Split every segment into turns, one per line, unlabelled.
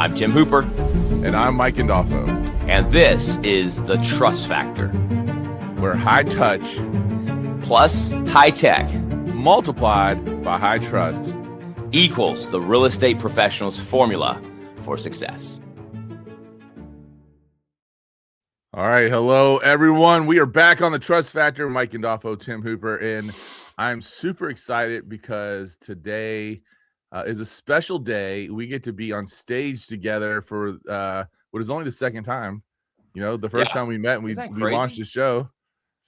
I'm Tim Hooper.
And I'm Mike Gandolfo.
And this is The Trust Factor,
where high touch
plus high tech
multiplied by high trust
equals the real estate professional's formula for success.
All right. Hello, everyone. We are back on The Trust Factor. Mike Gandolfo, Tim Hooper. And I'm super excited because today is a special day. We get to be on stage together for what is only the second time. You know, the first time we met, we launched the show.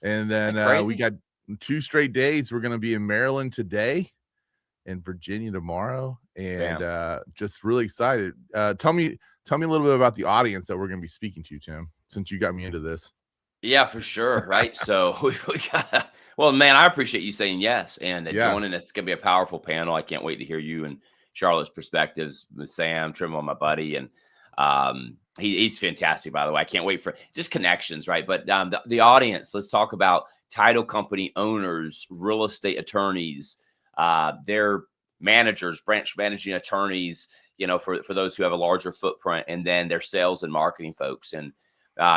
And then we got 2 straight days. We're going to be in Maryland today and Virginia tomorrow. And just really excited. Tell me a little bit about the audience that we're going to be speaking to, Tim, since you got me into this.
Yeah, for sure. Right. So we got well, man, I appreciate you saying yes and joining us. It's going to be a powerful panel. I can't wait to hear you and Charlotte's perspectives with Sam Trimble, my buddy. And he's fantastic, by the way. I can't wait for just connections. Right. But the audience, let's talk about title company owners, real estate attorneys, their managers, branch managing attorneys, you know, for those who have a larger footprint, and then their sales and marketing folks. And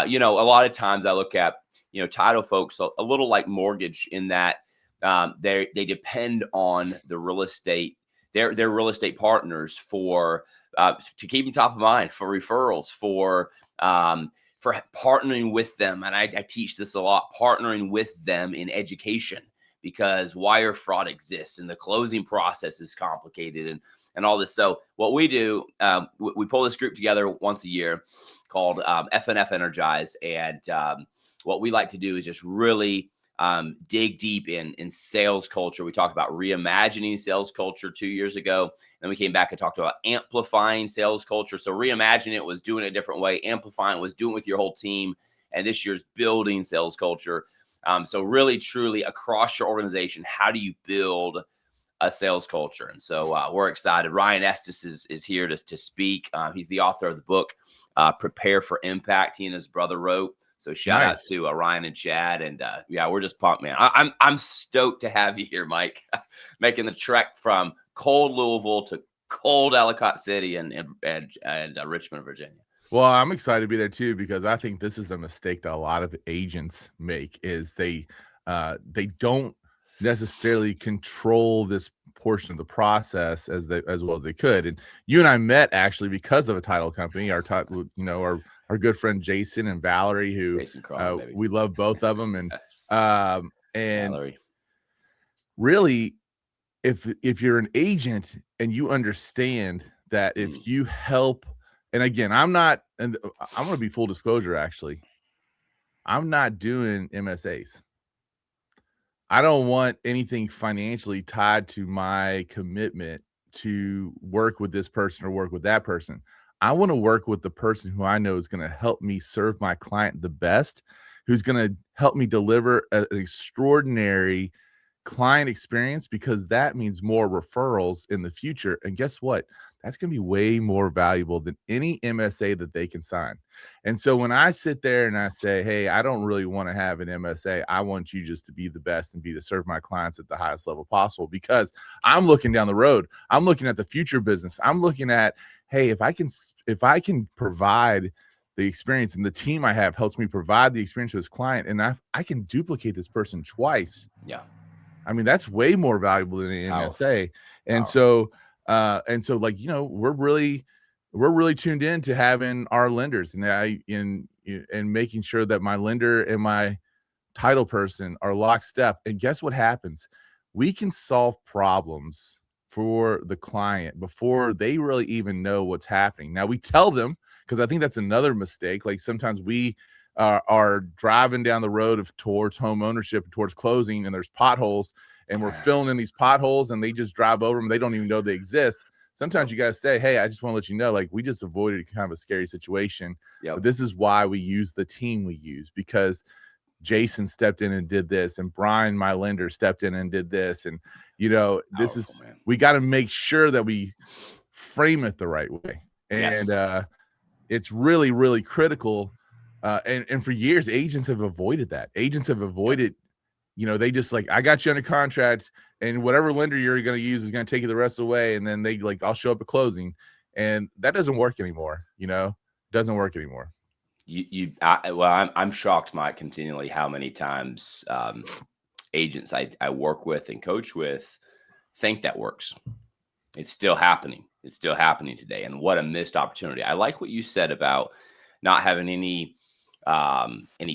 you know, a lot of times I look at, you know, title folks a little like mortgage in that they depend on the real estate, their real estate partners for to keep them top of mind, for referrals, for partnering with them. And I teach this a lot, partnering with them in education, because wire fraud exists and the closing process is complicated and all this. So what we do, we pull this group together once a year called FNF Energize. And what we like to do is just really dig deep in sales culture. We talked about reimagining sales culture 2 years ago. Then we came back and talked about amplifying sales culture. So reimagining it was doing it a different way. Amplifying was doing it with your whole team. And this year's building sales culture. So really, truly across your organization, how do you build a sales culture? And so we're excited. Ryan Estes is here to speak. He's the author of the book, Prepare for Impact. He and his brother wrote. So shout out to Ryan and Chad. And yeah, we're just pumped, man. I'm stoked to have you here, Mike, making the trek from cold Louisville to cold Ellicott City and Richmond, Virginia.
Well, I'm excited to be there too, because I think this is a mistake that a lot of agents make, is they don't necessarily control this portion of the process as well as they could. And you and I met actually because of a title company. Our good friend Jason and Valerie, who we love both of them. And
Valerie.
Really, if you're an agent and you understand that if you help. And again, I'm going to be full disclosure, actually. I'm not doing MSAs. I don't want anything financially tied to my commitment to work with this person or work with that person. I want to work with the person who I know is going to help me serve my client the best, who's going to help me deliver an extraordinary client experience, because that means more referrals in the future. And guess what? That's going to be way more valuable than any MSA that they can sign. And so when I sit there and I say, hey, I don't really want to have an MSA. I want you just to be the best and to serve my clients at the highest level possible, because I'm looking down the road. I'm looking at the future business. I'm looking at, hey, if I can provide the experience, and the team I have helps me provide the experience to this client, and I can duplicate this person twice.
Yeah.
I mean, that's way more valuable than an MSA. And so like, you know, we're really tuned in to having our lenders and making sure that my lender and my title person are lockstep. And guess what happens? We can solve problems for the client before they really even know what's happening. Now we tell them, because I think that's another mistake. Like sometimes we are driving down the road towards home ownership, towards closing, and there's potholes, and we're filling in these potholes, and they just drive over them. They don't even know they exist. Sometimes you got to say, hey, I just want to let you know, like, we just avoided kind of a scary situation. But this is why we use the team we use, because Jason stepped in and did this, and Brian, my lender, stepped in and did this. And, you know, we got to make sure that we frame it the right way. And it's really, really critical. And for years, agents have avoided that. Agents have avoided, you know, they just like, I got you under contract, and whatever lender you're going to use is going to take you the rest of the way. And then they like, I'll show up at closing. And that doesn't work anymore. Doesn't work anymore.
I'm shocked, Mike, continually how many times agents I work with and coach with think that works. It's still happening. It's still happening today. And what a missed opportunity. I like what you said about not having any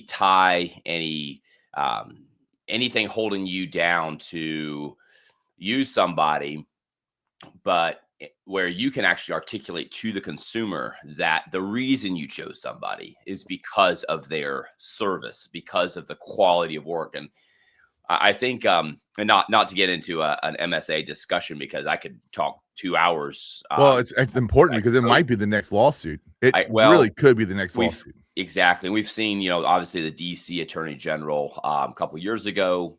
tie, anything holding you down to use somebody, but where you can actually articulate to the consumer that the reason you chose somebody is because of their service, because of the quality of work. And I think, and not to get into an MSA discussion, because I could talk 2 hours.
Well, it's important because it might be the next lawsuit. It really could be the next lawsuit.
Exactly. We've seen, obviously the DC Attorney General a couple years ago,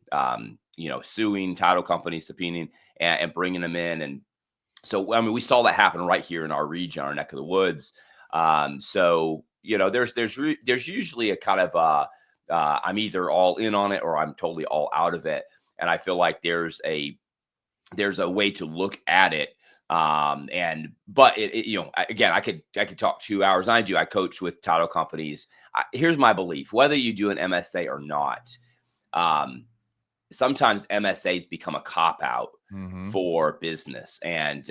suing title companies, subpoenaing and bringing them in. And so, I mean, we saw that happen right here in our region, our neck of the woods. So, there's usually a kind of I'm either all in on it or I'm totally all out of it. And I feel like there's a way to look at it. But again, I could talk 2 hours. I coach with title companies. Here's my belief: whether you do an MSA or not, sometimes MSAs become a cop out for business, and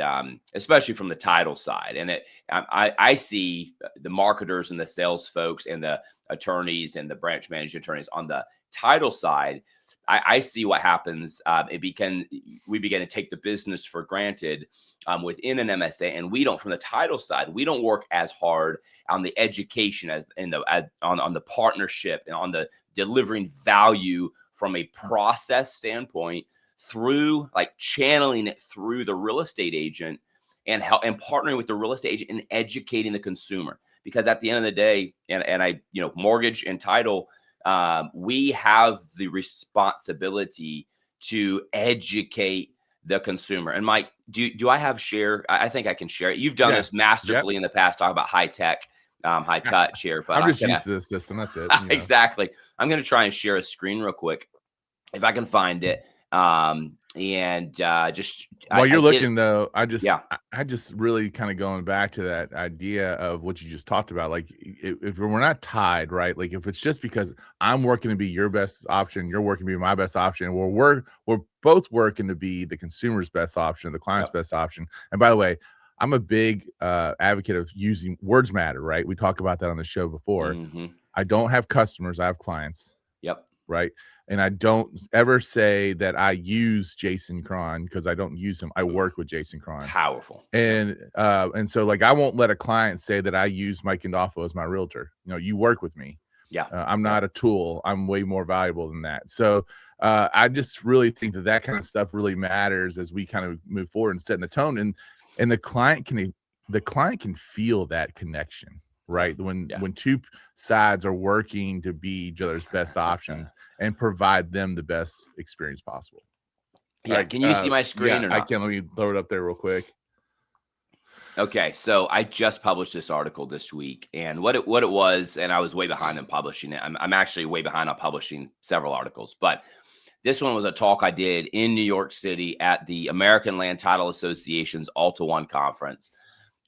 especially from the title side. And I see the marketers and the sales folks and the attorneys and the branch managing attorneys on the title side. I see what happens. We begin to take the business for granted within an MSA, and we don't, from the title side, we don't work as hard on the education on the partnership and on the delivering value from a process standpoint, through like channeling it through the real estate agent and partnering with the real estate agent and educating the consumer. Because at the end of the day, and I, mortgage and title, we have the responsibility to educate the consumer. And Mike, do I have share? I think I can share it. You've done this masterfully in the past, talk about high tech, high touch here. But
I'm just used to this system. That's it.
Exactly. I'm going to try and share a screen real quick if I can find it. Just
while you're looking though, I just really kind of going back to that idea of what you just talked about. Like if we're not tied, right? Like if it's just because I'm working to be your best option, you're working to be my best option, we're both working to be the consumer's best option, the client's best option. And by the way, I'm a big advocate of using words matter, right? We talked about that on the show before. I don't have customers, I have clients. Right. And I don't ever say that I use Jason Cron, because I don't use him. I work with Jason Cron.
Powerful.
And so like, I won't let a client say that I use Mike Gandolfo as my realtor. You work with me. I'm not a tool. I'm way more valuable than that. So I just really think that kind of stuff really matters as we kind of move forward and setting the tone. And the client can feel that connection. Right. When two sides are working to be each other's best options and provide them the best experience possible.
Right. Can you see my screen or not?
I can. Let me throw it up there real quick.
Okay. So I just published this article this week, and what it was, and I was way behind in publishing it. I'm actually way behind on publishing several articles, but this one was a talk I did in New York City at the American Land Title Association's Alta One conference.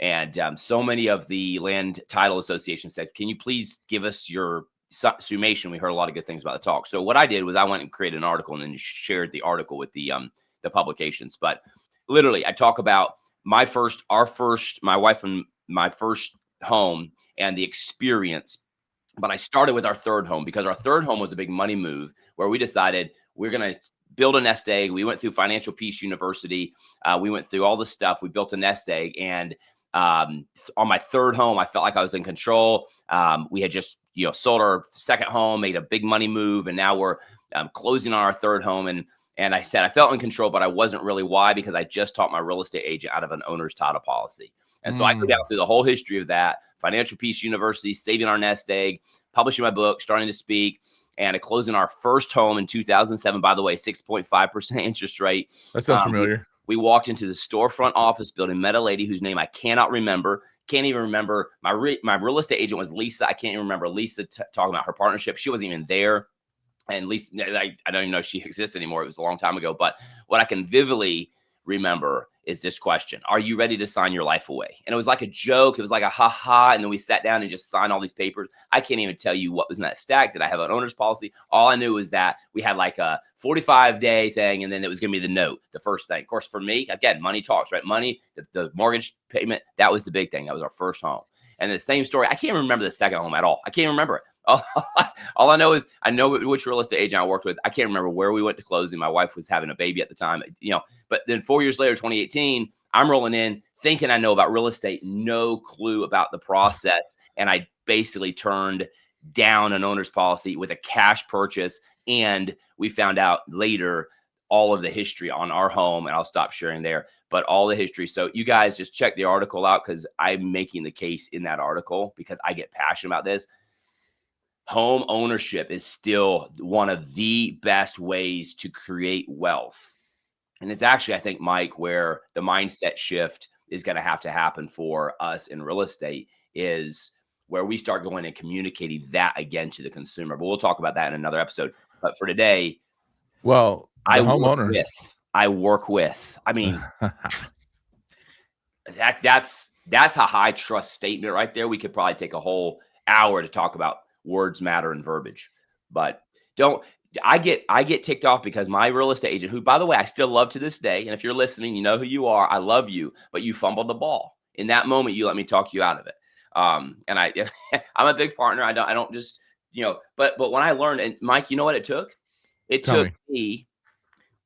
And so many of the land title associations said, can you please give us your summation? We heard a lot of good things about the talk. So what I did was I went and created an article and then shared the article with the publications. But literally, I talk about my wife and my first home and the experience. But I started with our third home because our third home was a big money move where we decided we're going to build a nest egg. We went through Financial Peace University. We went through all the stuff. We built a nest egg, and on my third home, I felt like I was in control. We had just, sold our second home, made a big money move, and now we're closing on our third home. And I said I felt in control, but I wasn't really. Why? Because I just taught my real estate agent out of an owner's title policy. And so I go down through the whole history of that, Financial Peace University, saving our nest egg, publishing my book, starting to speak, and closing our first home in 2007. By the way, 6.5% interest rate.
That sounds familiar.
We walked into the storefront office building, met a lady whose name I cannot remember. Can't even remember. My real estate agent was Lisa. I can't even remember Lisa talking about her partnership. She wasn't even there. And Lisa, I don't even know if she exists anymore. It was a long time ago. But what I can vividly remember is this question: are you ready to sign your life away? And it was like a joke. It was like a ha. And then we sat down and just signed all these papers. I can't even tell you what was in that stack. Did I have an owner's policy? All I knew was that we had like a 45-day thing, and then it was going to be the note, the first thing. Of course, for me, again, money talks, right? Money, the mortgage payment, that was the big thing. That was our first home. And the same story. I can't remember the second home at all. I can't remember it. All I know is I know which real estate agent I worked with. I can't remember where we went to closing. My wife was having a baby at the time, but then 4 years later, 2018, I'm rolling in thinking I know about real estate, no clue about the process. And I basically turned down an owner's policy with a cash purchase. And we found out later all of the history on our home, and I'll stop sharing there, but all the history. So you guys just check the article out, because I'm making the case in that article because I get passionate about this. Home ownership is still one of the best ways to create wealth. And it's actually, I think, Mike, where the mindset shift is going to happen for us in real estate, is where we start going and communicating that again to the consumer. But we'll talk about that in another episode. But for today,
well,
I work with. I mean, that's a high trust statement right there. We could probably take a whole hour to talk about words matter and verbiage, but I get ticked off because my real estate agent, who, by the way, I still love to this day, and if you're listening, you know who you are. I love you, but you fumbled the ball in that moment. You let me talk you out of it. And I'm a big partner. I don't just, but when I learned, and Mike, you know what it took? It took me.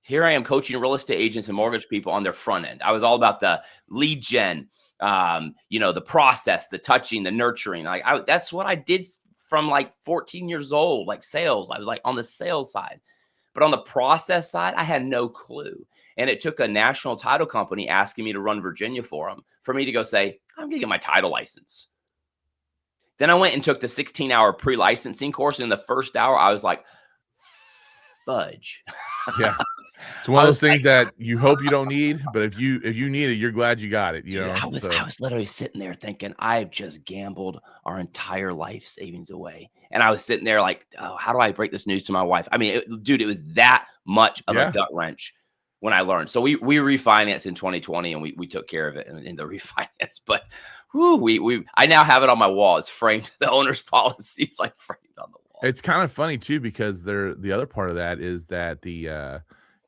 Here I am coaching real estate agents and mortgage people on their front end. I was all about the lead gen, the process, the touching, the nurturing. That's what I did from like 14 years old, like sales. I was like on the sales side, but on the process side, I had no clue. And it took a national title company asking me to run Virginia for them, for me to go say, I'm going to get my title license. Then I went and took the 16-hour pre-licensing course. And in the first hour, I was like, fudge.
Yeah. It's one of those things that you hope you don't need, but if you need it, you're glad you got it.
I was literally sitting there thinking, I've just gambled our entire life savings away. And I was sitting there like, oh, how do I break this news to my wife? I mean, it was that much of a gut wrench when I learned. So we refinanced in 2020, and we took care of it in the refinance. But I now have it on my wall. It's framed. The owner's policy is like framed on the wall.
It's kind of funny too, because the other part of that is that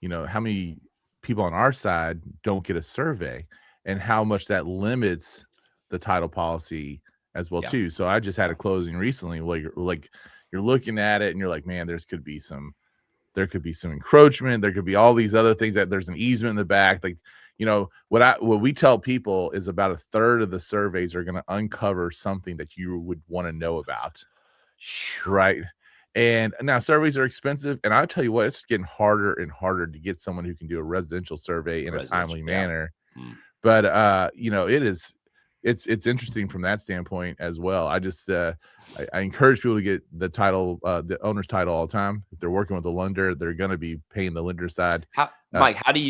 how many people on our side don't get a survey, and how much that limits the title policy as well too. So I just had a closing recently where you're looking at it and you're like, man, there could be some encroachment. There could be all these other things, that there's an easement in the back. Like, what we tell people is about a third of the surveys are going to uncover something that you would want to know about. Right. And now surveys are expensive, and I'll tell you what, it's getting harder and harder to get someone who can do a residential survey in a timely manner. But it's interesting from that standpoint as well. I just I encourage people to get the title, the owner's title, all the time. If they're working with a lender, they're going to be paying the lender side.
Mike, how do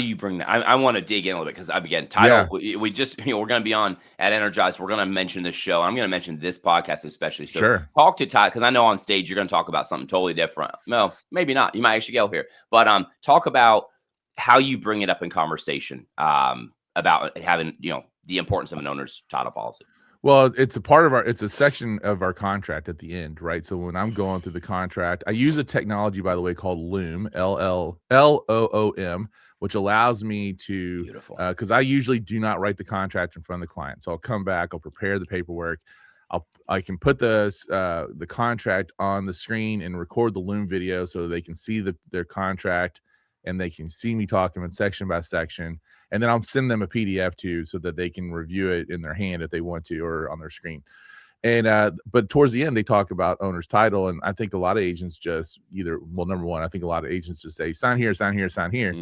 you bring that? I want to dig in a little bit, because title. We just we're going to be on at Energize. We're going to mention this show. I'm going to mention this podcast especially. So talk to Ty, because I know on stage you're going to talk about something totally different. No, maybe not. You might actually go here, but talk about how you bring it up in conversation about having the importance of an owner's title policy.
Well, it's a section of our contract at the end, right? So when I'm going through the contract, I use a technology, by the way, called Loom, Loom, which allows me to, because I usually do not write the contract in front of the client. So I'll come back, I'll prepare the paperwork. I can put the contract on the screen and record the Loom video so they can see their contract, and they can see me talking section by section. And then I'll send them a PDF too, so that they can review it in their hand if they want to, or on their screen. And but towards the end, they talk about owner's title. And I think a lot of agents just number one, I think a lot of agents just say, sign here, sign here, sign here,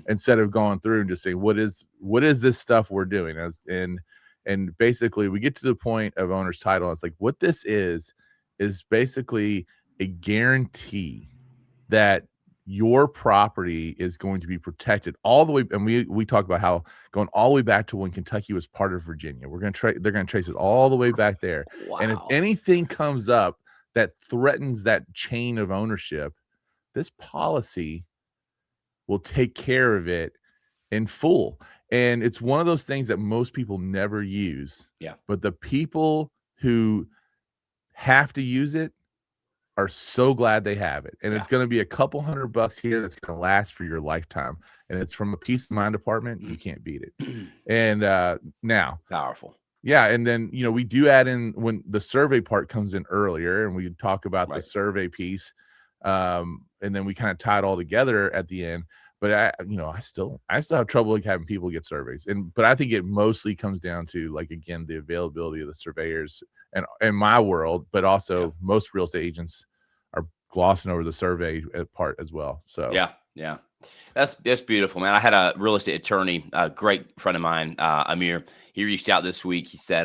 instead of going through and just say, what is this stuff we're doing? And basically we get to the point of owner's title. It's like, what this is basically a guarantee that your property is going to be protected all the way. And we talk about how going all the way back to when Kentucky was part of Virginia. They're going to trace it all the way back there. Wow. And if anything comes up that threatens that chain of ownership, this policy will take care of it in full. And it's one of those things that most people never use.
Yeah.
But the people who have to use it are so glad they have it. And it's going to be a couple $100 here that's going to last for your lifetime. And it's from a peace of mind department. You can't beat it. And now,
powerful.
Yeah. And then, we do add in when the survey part comes in earlier, and we talk about the survey piece. And then we kind of tie it all together at the end. But I still have trouble having people get surveys. But I think it mostly comes down to, again, the availability of the surveyors and in my world, but also most real estate agents are glossing over the survey part as well. So
yeah. That's beautiful, man. I had a real estate attorney, a great friend of mine, Amir. He reached out this week. He said,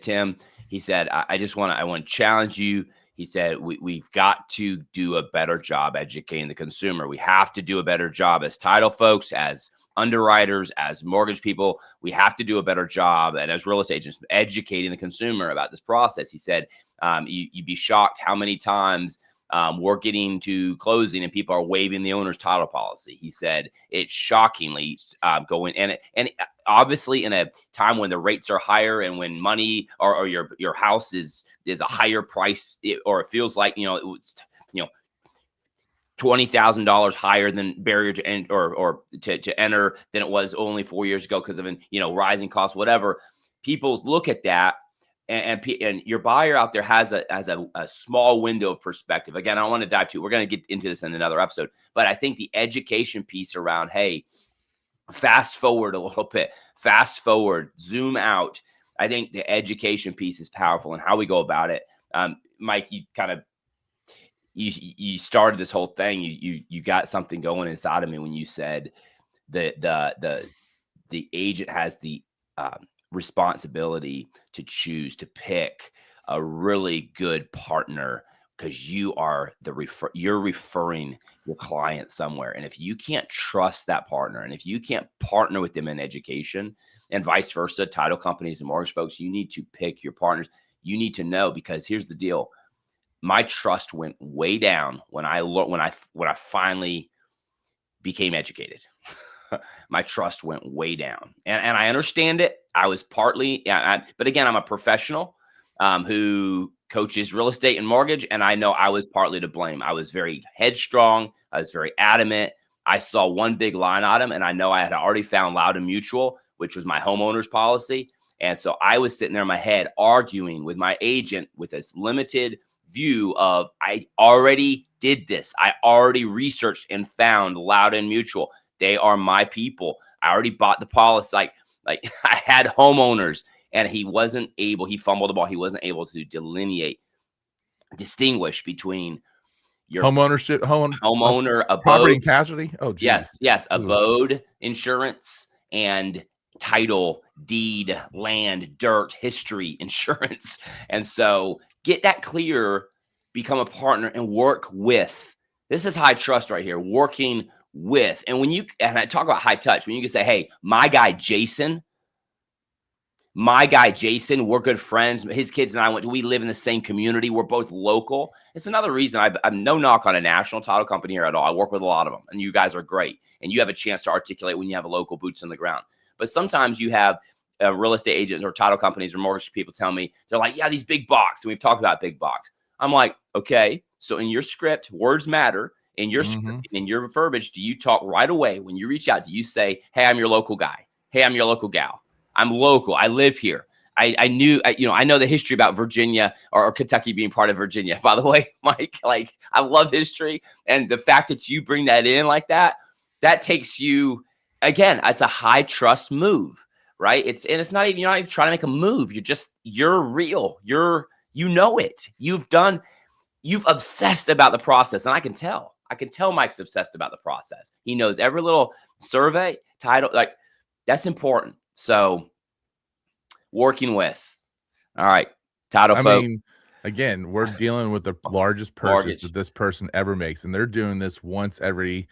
Tim, he said, I want to challenge you. He said, we've got to do a better job educating the consumer. We have to do a better job as title folks, as underwriters, as mortgage people. We have to do a better job, and as real estate agents, educating the consumer about this process. He said, you'd be shocked how many times we're getting to closing and people are waiving the owner's title policy. He said it's shockingly going, and obviously in a time when the rates are higher and when money or your house is a higher price, or it feels like it was $20,000 higher than barrier to end or to enter than it was only 4 years ago because of rising costs, whatever. People look at that. And your buyer out there has a small window of perspective. Again, I don't want to dive too. We're going to get into this in another episode, but I think the education piece around, hey, fast forward a little bit, zoom out. I think the education piece is powerful and how we go about it. Mike, you kind of you started this whole thing. You got something going inside of me when you said the agent has the responsibility to choose to pick a really good partner, because you're referring your client somewhere. And if you can't trust that partner, and if you can't partner with them in education, and vice versa, title companies and mortgage folks, you need to pick your partners. You need to know, because here's the deal. My trust went way down when I finally became educated. My trust went way down, and I understand it. I was partly, but again, I'm a professional who coaches real estate and mortgage, and I know I was partly to blame. I was very headstrong. I was very adamant. I saw one big line item, and I know I had already found Loud and Mutual, which was my homeowner's policy, and so I was sitting there in my head arguing with my agent with this limited view of, I already did this. I already researched and found Loud and Mutual. They are my people. I already bought the policy. Like I had homeowners, and he fumbled the ball. He wasn't able to distinguish between your homeowner, abode,
property and casualty. Oh, geez.
Yes. Abode insurance and title, deed, land, dirt, history insurance. And so get that clear, become a partner, and work with. This is high trust right here, working with. And and I talk about high touch, when you can say, hey, my guy Jason, we're good friends. His kids and we live in the same community. We're both local. It's another reason I'm no knock on a national title company here at all. I work with a lot of them, and you guys are great. And you have a chance to articulate when you have a local boots on the ground. But sometimes you have real estate agents or title companies or mortgage people tell me, they're like, yeah, these big box. And we've talked about big box. I'm like, okay, so in your script, words matter. In your script, in your verbiage, do you talk right away when you reach out? Do you say, hey, I'm your local guy. Hey, I'm your local gal. I'm local. I live here. I know the history about Virginia or Kentucky being part of Virginia. By the way, Mike, I love history. And the fact that you bring that in like that takes you, again, it's a high trust move, right? You're not even trying to make a move. You're real. You know it. You've obsessed about the process. And I can tell Mike's obsessed about the process. He knows every little survey, title, that's important. So working with, all right, title folks.
Again, we're dealing with the largest purchase that this person ever makes. And they're doing this once every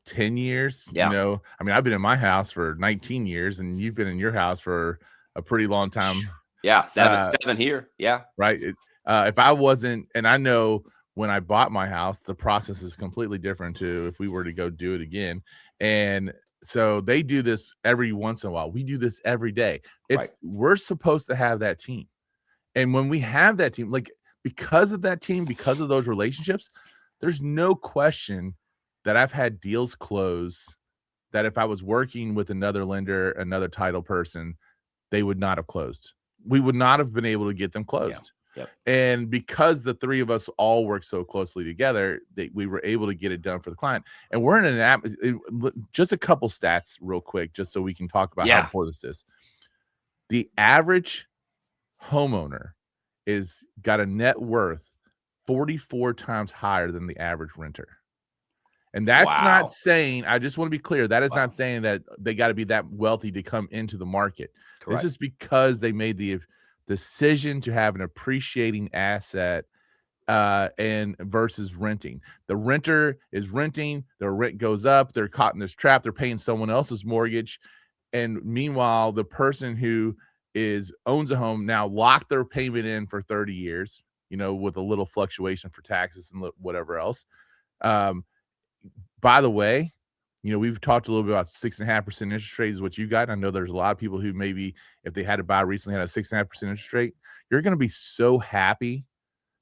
10 years.
Yeah.
I've been in my house for 19 years, and you've been in your house for a pretty long time.
Yeah. Seven here. Yeah.
Right. If I wasn't, and I know when I bought my house, the process is completely different to if we were to go do it again. And so they do this every once in a while. We do this every day. We're supposed to have that team. And when we have that team, like because of that team, because of those relationships, there's no question that I've had deals close that if I was working with another lender, another title person, they would not have closed. We would not have been able to get them closed.
Yep.
And because the three of us all work so closely together, we were able to get it done for the client. And we're in an app. Just a couple stats real quick, just so we can talk about how important this is. The average homeowner is got a net worth 44 times higher than the average renter. And that's not saying, I just want to be clear, that is not saying that they got to be that wealthy to come into the market. Correct. This is because they made the decision to have an appreciating asset and versus renting. The renter is renting, their rent goes up, they're caught in this trap, they're paying someone else's mortgage. And meanwhile, the person who owns a home now locked their payment in for 30 years, with a little fluctuation for taxes and whatever else. By the way, we've talked a little bit about 6.5% interest rate is what you got. I know there's a lot of people who maybe if they had to buy recently had a 6.5% interest rate. You're going to be so happy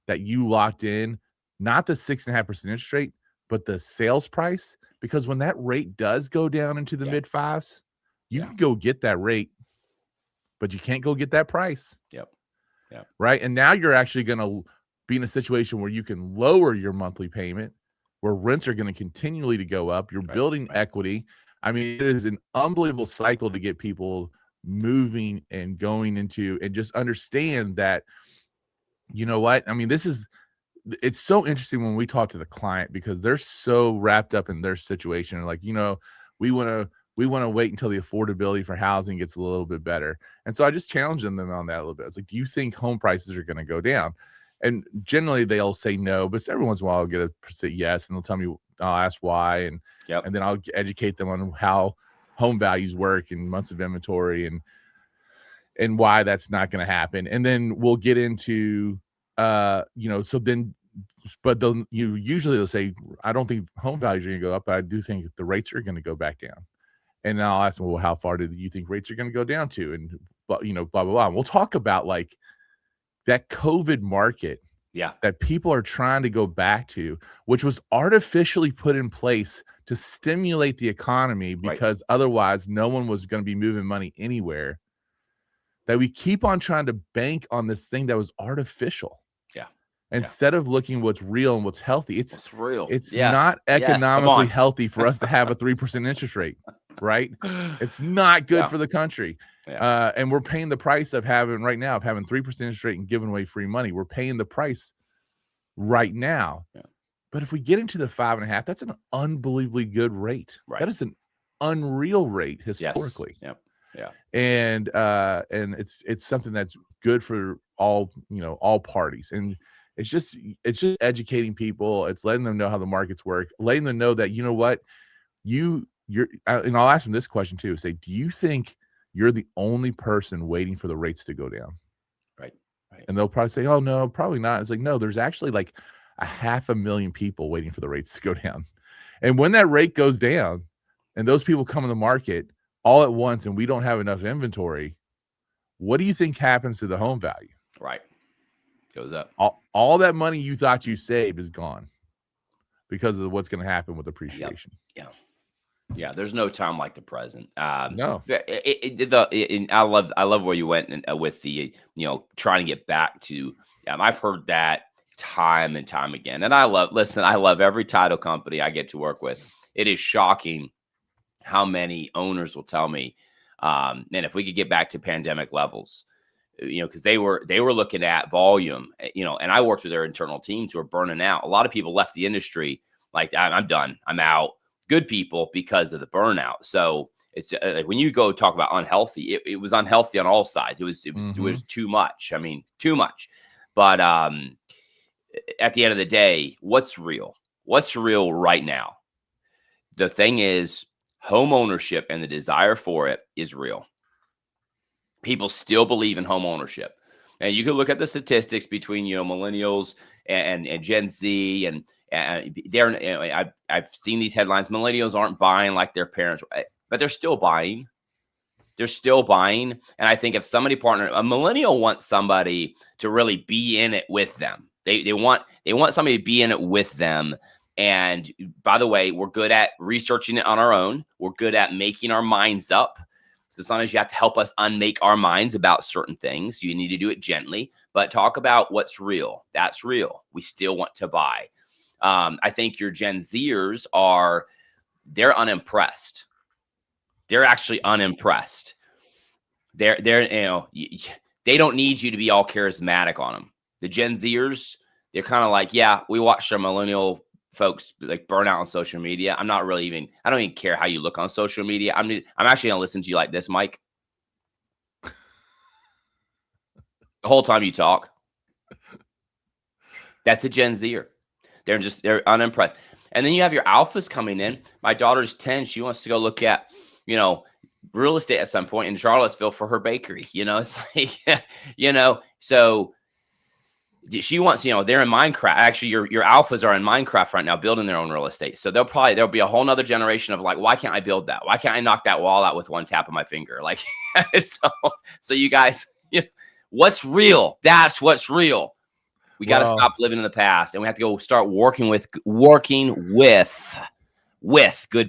that you locked in not the 6.5% interest rate, but the sales price, because when that rate does go down into the mid fives, you can go get that rate, but you can't go get that price.
Yep.
Right. And now you're actually going to be in a situation where you can lower your monthly payment, where rents are going to continually to go up. You're building equity. I mean, it is an unbelievable cycle to get people moving and going into, and just understand that, you know what? I mean, it's so interesting when we talk to the client because they're so wrapped up in their situation. Like, we want to wait until the affordability for housing gets a little bit better. And so I just challenge them on that a little bit. It's like, do you think home prices are going to go down? And generally they'll say no, but every once in a while I'll get a say yes, and they'll tell me, I'll ask why, and then I'll educate them on how home values work and months of inventory and why that's not going to happen. And then we'll get into usually they'll say, I don't think home values are going to go up, but I do think the rates are going to go back down. And I'll ask them, well, how far do you think rates are going to go down to? And blah, blah, blah. And we'll talk about like that COVID market that people are trying to go back to, which was artificially put in place to stimulate the economy because otherwise no one was going to be moving money anywhere, that we keep on trying to bank on this thing that was artificial. Instead of looking what's real and what's healthy. It's real. It's not economically healthy for us to have a 3% interest rate, right? It's not good for the country. And we're paying the price of having 3% interest rate and giving away free money. We're paying the price right now. But if we get into the 5.5, that's an unbelievably good rate. That is an unreal rate historically. And it's something that's good for all parties. And it's just educating people. It's letting them know how the markets work, letting them know that, you know what, and I'll ask them this question too. Say, do you think you're the only person waiting for the rates to go down?
Right.
And they'll probably say, oh no, probably not. It's like, no, there's actually like 500,000 people waiting for the rates to go down. And when that rate goes down and those people come in the market all at once and we don't have enough inventory, what do you think happens to the home value?
Right. Goes up.
All that money you thought you saved is gone because of what's going to happen with appreciation.
Yeah. There's no time like the present.
No.
I love where you went with the, trying to get back to, I've heard that time and time again. And I love every title company I get to work with. It is shocking how many owners will tell me, man, if we could get back to pandemic levels, because they were looking at volume, and I worked with their internal teams who are burning out. A lot of people left the industry like, I'm done, I'm out. Good people because of the burnout. So it's like when you go talk about unhealthy, it was unhealthy on all sides. It was too much. I mean, too much. But at the end of the day, what's real? What's real right now? The thing is, home ownership and the desire for it is real. People still believe in home ownership. And you can look at the statistics between, millennials and Gen Z, and they're, I've seen these headlines. Millennials aren't buying like their parents. but they're still buying. They're still buying. And I think if somebody a millennial wants somebody to really be in it with them. They want somebody to be in it with them. And by the way, we're good at researching it on our own. We're good at making our minds up. So sometimes you have to help us unmake our minds about certain things. You need to do it gently, but talk about what's real. That's real. We still want to buy. I think your Gen Zers they're unimpressed. They're actually unimpressed. They're they don't need you to be all charismatic on them. The Gen Zers, they're kind of like, yeah, we watched our millennial folks like burn out on social media. I don't even care how you look on social media. I'm actually gonna listen to you like this, Mike. The whole time you talk. That's the Gen Zer. They're unimpressed. And then you have your alphas coming in. My daughter's 10. She wants to go look at, real estate at some point in Charlottesville for her bakery. It's like, so she wants, they're in Minecraft. Actually, your alphas are in Minecraft right now, building their own real estate. So there'll be a whole nother generation of like, why can't I build that? Why can't I knock that wall out with one tap of my finger? Like, so you guys, what's real? That's what's real. We got to stop living in the past, and we have to go start working with good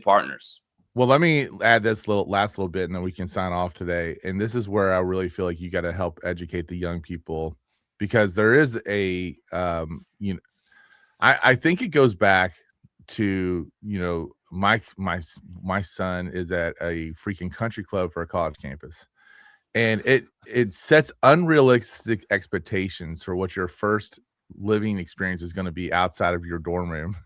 partners.
Well, let me add this last little bit, and then we can sign off today. And this is where I really feel like you got to help educate the young people, because there is I think it goes back to, my son is at a freaking country club for a college campus. And it sets unrealistic expectations for what your first living experience is going to be outside of your dorm room.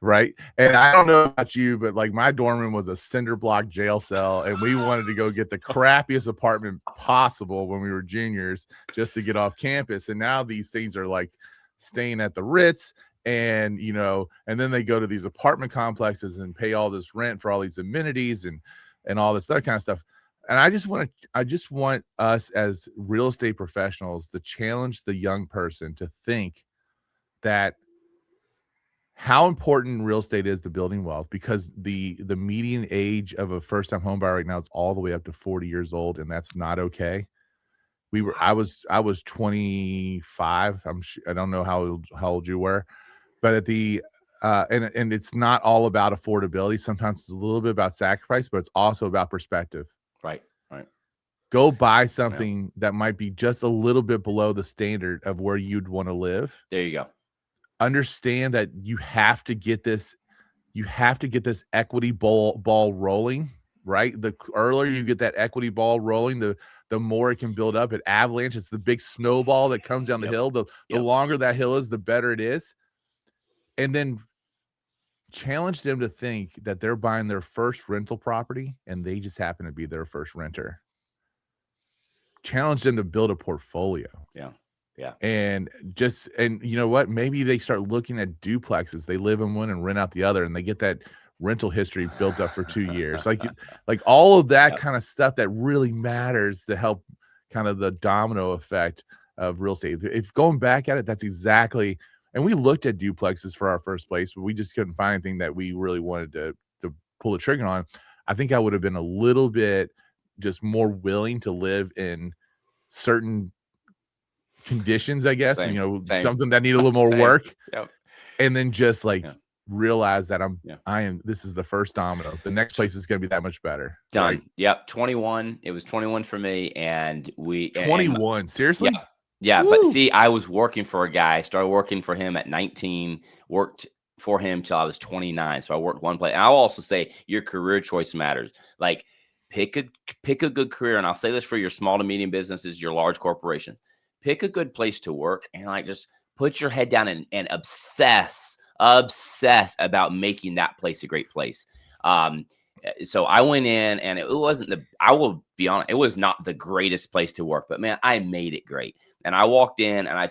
Right. And I don't know about you, but like my dorm room was a cinder block jail cell, and we wanted to go get the crappiest apartment possible when we were juniors just to get off campus. And now these things are like staying at the Ritz, and and then they go to these apartment complexes and pay all this rent for all these amenities and all this other kind of stuff. And I just want us as real estate professionals to challenge the young person to think that how important real estate is to building wealth, because the median age of a first-time home buyer right now is all the way up to 40 years old, and that's not okay. I was 25. I don't know how old you were, but at the and it's not all about affordability. Sometimes it's a little bit about sacrifice, but it's also about perspective.
Right.
Go buy something that might be just a little bit below the standard of where you'd want to live.
There you go.
Understand that you have to get this equity ball rolling, right? The earlier you get that equity ball rolling, the more it can build up. It avalanche. It's the big snowball that comes down the hill. The longer that hill is, the better it is. And then challenge them to think that they're buying their first rental property and they just happen to be their first renter. Challenge them to build a portfolio.
Yeah.
And you know what? Maybe they start looking at duplexes. They live in one and rent out the other, and they get that rental history built up for 2 years. Like all of that kind of stuff that really matters to help kind of the domino effect of real estate. If going back at it, that's exactly. And we looked at duplexes for our first place, but we just couldn't find anything that we really wanted to pull the trigger on. I think I would have been a little bit just more willing to live in certain conditions, I guess. Same. Something that need a little more work.
Yep.
And then just realize that this is the first domino. The next place is going to be that much better.
Done.
Right?
Yep. 21. It was 21 for me. And
21. Seriously?
Yeah. But see, I was working for a guy. I started working for him at 19, worked for him till I was 29. So I worked one place. And I'll also say your career choice matters. Like pick a good career. And I'll say this for your small to medium businesses, your large corporations. Pick a good place to work and just put your head down and obsess about making that place a great place. So I went in, and it wasn't I will be honest, it was not the greatest place to work, but man, I made it great. And I walked in, and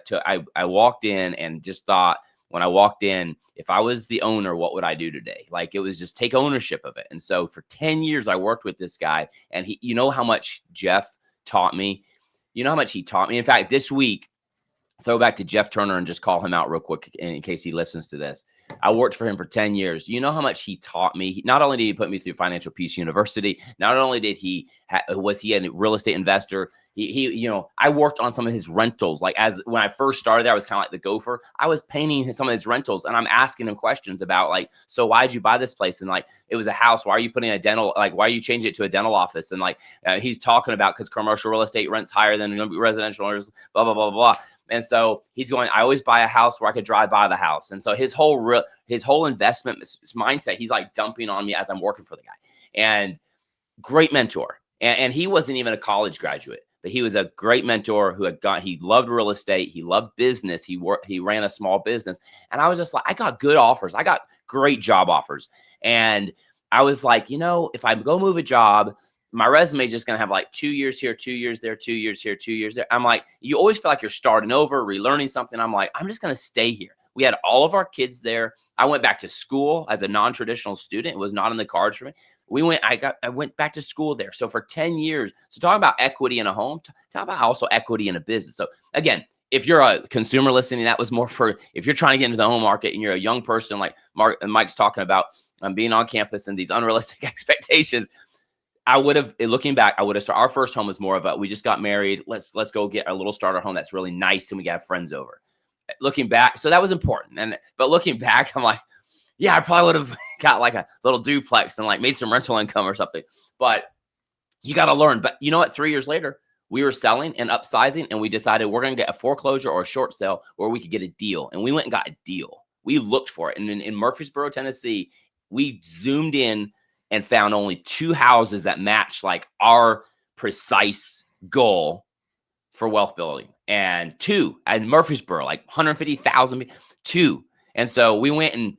I walked in and just thought, when I walked in, if I was the owner, what would I do today? Like, it was just take ownership of it. And so for 10 years, I worked with this guy, and he, how much Jeff taught me. You know how much he taught me. In fact, this week, throw back to Jeff Turner and just call him out real quick in case he listens to this. I worked for him for 10 years. You know how much he taught me? Not only did he put me through Financial Peace University, not only did was he a real estate investor, I worked on some of his rentals. Like when I first started there, I was kind of like the gopher. I was painting some of his rentals and I'm asking him questions about like, so why'd you buy this place? And like, it was a house. Why are you putting a dental, like, why are you changing it to a dental office? And like, he's talking about, cause commercial real estate rents higher than residential owners, blah, blah, blah, blah. And so he's going, I always buy a house where I could drive by the house. And so his whole investment mindset, he's like dumping on me as I'm working for the guy. And great mentor. And he wasn't even a college graduate, but he was a great mentor he loved real estate. He loved business. He ran a small business. And I was just like, I got good offers. I got great job offers. And I was like, if I go move a job, my resume is just going to have like 2 years here, 2 years there, 2 years here, 2 years there. I'm like, you always feel like you're starting over, relearning something. I'm like, I'm just going to stay here. We had all of our kids there. I went back to school as a non-traditional student. It was not in the cards for me. I went back to school there. So for 10 years, so talking about equity in a home, talk about also equity in a business. So again, if you're a consumer listening, that was more for, if you're trying to get into the home market and you're a young person, like Mike's talking about being on campus and these unrealistic expectations, looking back, I would have started. Our first home was more of we just got married. Let's go get a little starter home that's really nice and we got friends over. Looking back, so that was important. But looking back, I'm like, yeah, I probably would have got like a little duplex and like made some rental income or something. But you got to learn. But you know what? 3 years later, we were selling and upsizing, and we decided we're going to get a foreclosure or a short sale where we could get a deal. And we went and got a deal. We looked for it. And in Murfreesboro, Tennessee, we zoomed in and found only 2 houses that matched like our precise goal for wealth building. And 2 at Murfreesboro, like 150,000, 2. And so we went and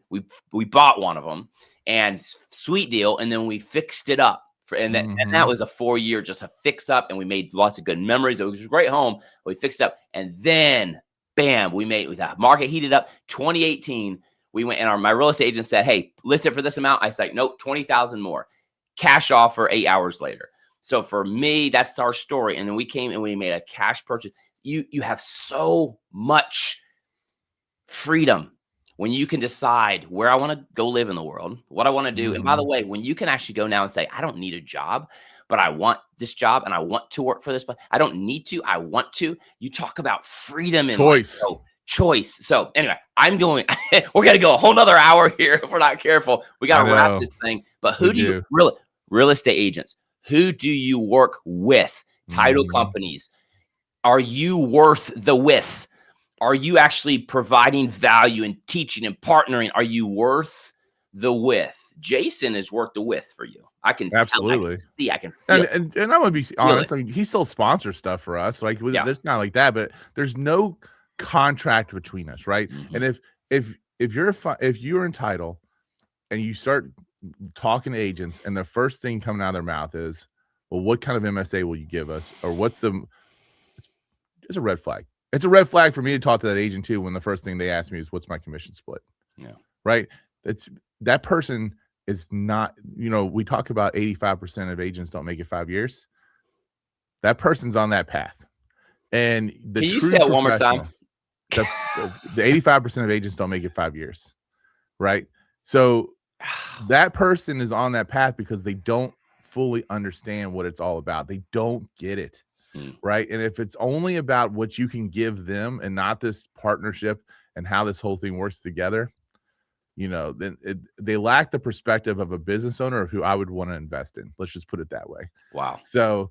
we bought one of them, and sweet deal. And then we fixed it up and that was a 4-year, just a fix up. And we made lots of good memories. It was a great home. We fixed up, and then bam, we made the market heated up. 2018, we went and my real estate agent said, hey, list it for this amount. I said, nope, 20,000 more. Cash offer 8 hours later. So for me, that's our story. And then we came and we made a cash purchase. You have so much freedom when you can decide where I want to go live in the world, what I want to do. And by the way, when you can actually go now and say, I don't need a job, but I want this job and I want to work for this, but I don't need to, I want to. You talk about freedom and choice. Choice. So anyway, we're going to go a whole nother hour here if we're not careful. We got to wrap this thing. But who do you real estate agents? Who do you work with? Title companies. Are you worth the width? Are you actually providing value and teaching and partnering? Are you worth the width? Jason is worth the width for you. I can absolutely I can feel
and I'm gonna be honest. I mean, he still sponsors stuff for us. Like it's not like that, but there's no contract between us, right? And if you're entitled and you start talking to agents, and the first thing coming out of their mouth is, well, what kind of MSA will you give us, or it's a red flag. It's a red flag for me to talk to that agent too, when the first thing they ask me is, what's my commission split? Yeah. Right. That person is not, we talk about 85% of agents don't make it 5 years. That person's on that path. And
can you say it one more time?
The 85% of agents don't make it 5 years. Right. So that person is on that path because they don't fully understand what it's all about. They don't get it. Right. And if it's only about what you can give them and not this partnership and how this whole thing works together, then they lack the perspective of a business owner of who I would want to invest in. Let's just put it that way.
Wow.
So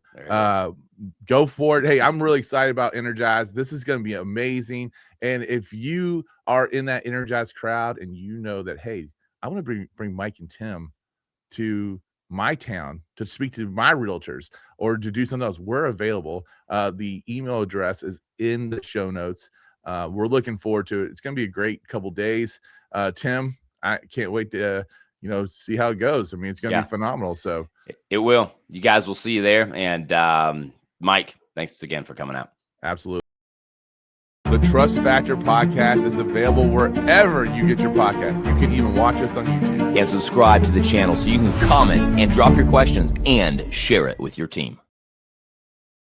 go for it. Hey, I'm really excited about Energize. This is going to be amazing. And if you are in that Energize crowd and you know that, hey, I want to bring Mike and Tim to my town to speak to my realtors or to do something else, we're available. The email address is in the show notes. We're looking forward to it. It's going to be a great couple days. Tim, I can't wait to see how it goes. I mean, it's going to be phenomenal. So
it will. You guys will see you there. And Mike, thanks again for coming out.
Absolutely. The Trust Factor podcast is available wherever you get your podcast. You can even watch us on YouTube.
And subscribe to the channel so you can comment and drop your questions and share it with your team.